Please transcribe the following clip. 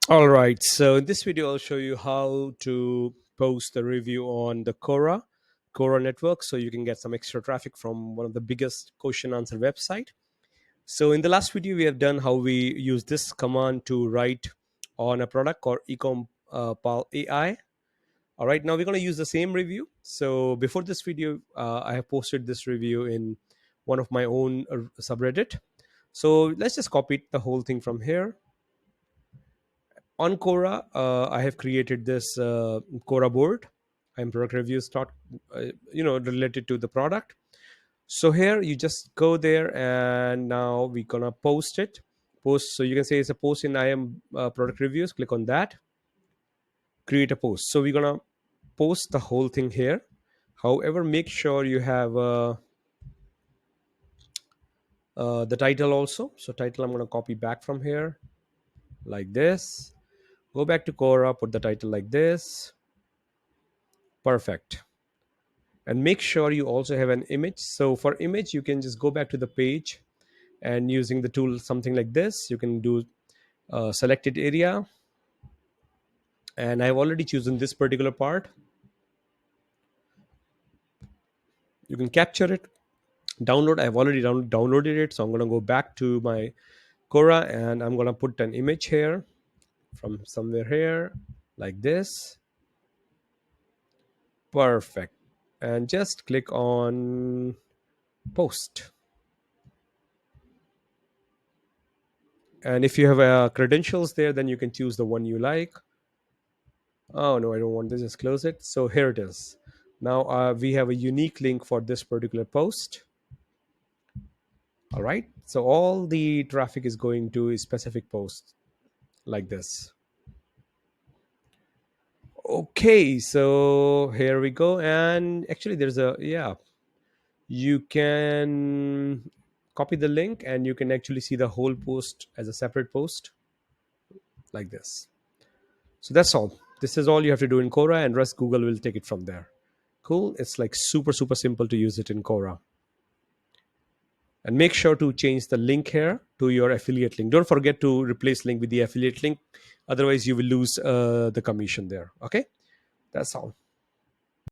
All right, so in this video, I'll show you how to post the review on the Quora network so you can get some extra traffic from one of the biggest question answer website. So in the last video, we have done how we use this command to write on a product called ecom pal AI. All right, now we're going to use the same review. So before this video, I have posted this review in one of my own subreddit. So let's just copy the whole thing from here. On Quora, I have created this Quora board. I'm product reviews not related to the product. So here you just go there, and now we're gonna post it. Post, so you can say it's a post in I am product reviews. Click on that, create a post. So we're gonna post the whole thing here. However, make sure you have the title also. So title I'm gonna copy back from here like this. Go back to Quora, put the title like this. Perfect. And make sure you also have an image. So for image, you can just go back to the page, and using the tool something like this, you can do selected area. And I've already chosen this particular part. You can capture it, download. I've already downloaded it, so I'm going to go back to my Quora, and I'm going to put an image here from somewhere here like this. Perfect. And just click on post. And if you have credentials there, then you can choose the one you like. Oh no, I don't want this. Just close it. So here it is. Now we have a unique link for this particular post. All right. So all the traffic is going to a specific post like this. Okay. So here we go. And actually, there's a, yeah, you can copy the link and you can actually see the whole post as a separate post like this. So that's all. This is all you have to do in Quora, and rest Google will take it from there. Cool. It's like super simple to use it in Quora. And make sure to change the link here to your affiliate link. Don't forget to replace link with the affiliate link. Otherwise, you will lose the commission there. Okay. That's all.